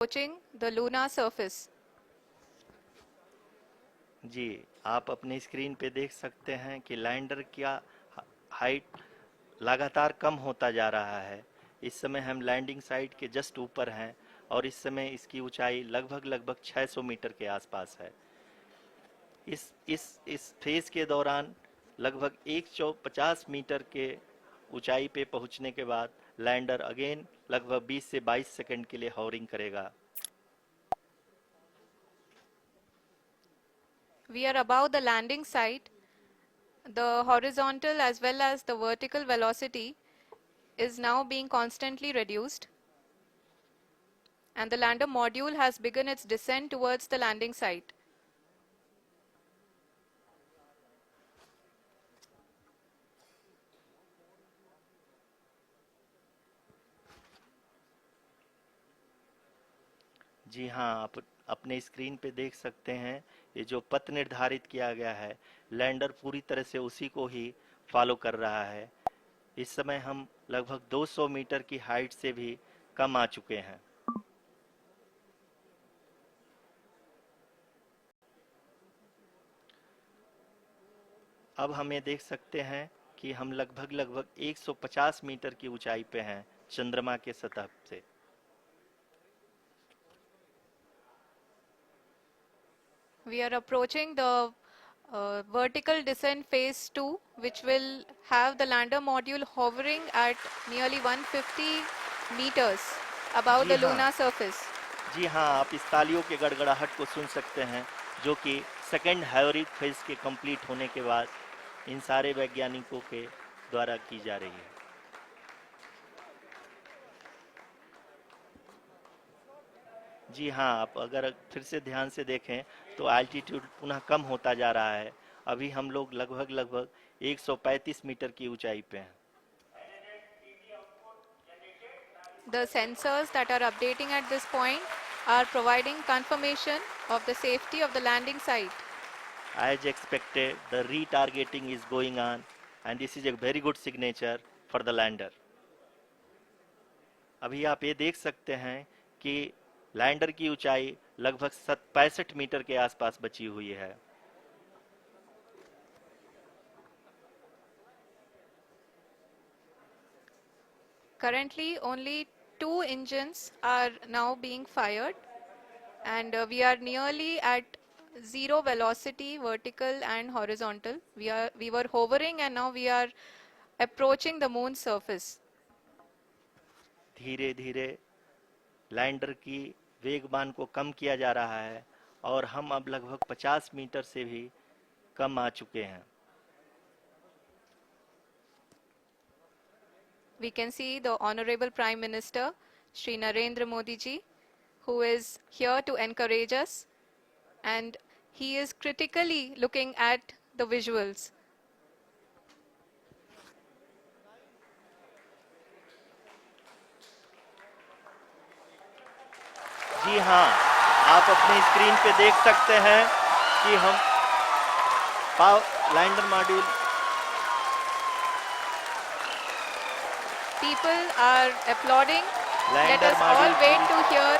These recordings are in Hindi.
approaching the lunar surface. जी, आप अपने स्क्रीन पे देख सकते हैं कि लैंडर का हाइट लगातार कम होता जा रहा है। इस समय हम लैंडिंग साइट के जस्ट ऊपर हैं और इस समय इसकी ऊंचाई लगभग 600 मीटर के आसपास है। इस फेज के दौरान लगभग 150 मीटर के ऊंचाई पे पहुंचने के बाद लैंडर अगेन लगभग 20 से 22 सेकंड के लिए हॉवरिंग करेगा। We are above the landing site. The horizontal as well as the vertical velocity is now being constantly reduced, and the lander module has begun its descent towards the landing site. जी हाँ, आप अपने स्क्रीन पे देख सकते हैं ये जो पथ निर्धारित किया गया है, लैंडर पूरी तरह से उसी को ही फॉलो कर रहा है। इस समय हम लगभग 200 मीटर की हाइट से भी कम आ चुके हैं। अब हम ये देख सकते हैं कि हम लगभग 150 मीटर की ऊंचाई पे हैं चंद्रमा के सतह से। We are approaching the vertical descent phase 2, which will have the lander module hovering at nearly 150 meters above ji the हाँ, lunar surface. जी हाँ, आप इस तालियों के गड़गड़ाहट को सुन सकते हैं जो कि सेकेंड हाइवरिक फेज के कंप्लीट होने के बाद इन सारे वैज्ञानिकों के द्वारा की जा रही है। जी हाँ, आप अगर फिर से ध्यान से देखें तो एल्टीट्यूड पुनः कम होता जा रहा है। अभी हम लोग लगभग 135 मीटर की ऊंचाई पे हैं। The sensors that are updating at this point are providing confirmation of the safety of the landing site. As expected, the retargeting is going on and this is a very good signature for the lander. अभी आप ये देख सकते हैं कि लैंडर की ऊंचाई लगभग 65 मीटर के आसपास बची हुई है। Currently, only 2 engines are now being fired, and we are nearly at zero velocity, vertical and horizontal. We were hovering, and now we are approaching the moon's surface. धीरे धीरे लैंडर की वेगमान को कम किया जा रहा है और हम अब लगभग 50 मीटर से भी कम आ चुके हैं। We can see the Honorable Prime Minister, Shri Narendra Modi ji, who is here to encourage us, and he is critically looking at the visuals. जी हाँ, आप अपनी स्क्रीन पे देख सकते हैं कि हम lander module People are applauding. Let us all wait to hear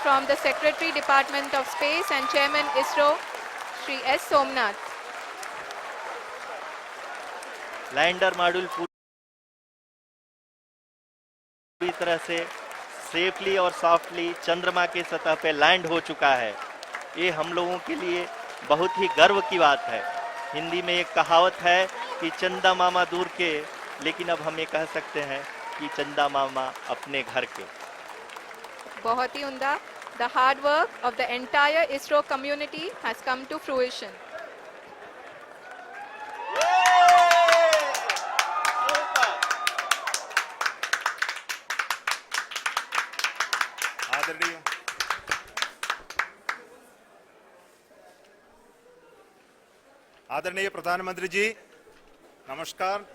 from the Secretary Department of Space and Chairman ISRO, Shri S. Somnath. Lander module पूरी तरह से सेफली और सॉफ्टली चंद्रमा के सतह पे लैंड हो चुका है। ये हम लोगों के लिए बहुत ही गर्व की बात है। हिंदी में एक कहावत है कि चंदा मामा दूर के, लेकिन अब हम ये कह सकते हैं कि चंदा मामा अपने घर के। बहुत ही उम्दा. The hard work of the entire ISRO community has come to fruition. आदरणीय प्रधानमंत्री जी, नमस्कार।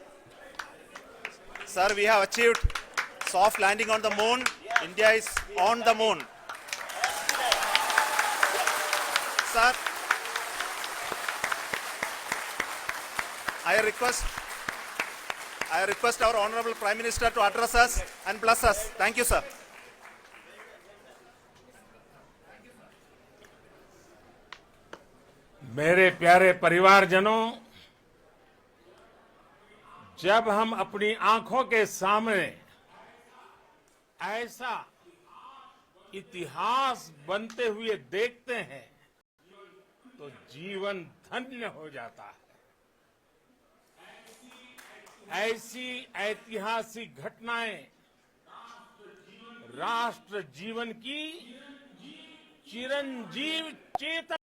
Sir, we have achieved soft landing on the moon. India is on the moon. Sir, I request our Honorable Prime Minister to address us and bless us. Thank you, sir. मेरे प्यारे परिवारजनों, जब हम अपनी आंखों के सामने ऐसा इतिहास बनते हुए देखते हैं तो जीवन धन्य हो जाता है। ऐसी ऐतिहासिक घटनाएं राष्ट्र जीवन की चिरंजीव चेतना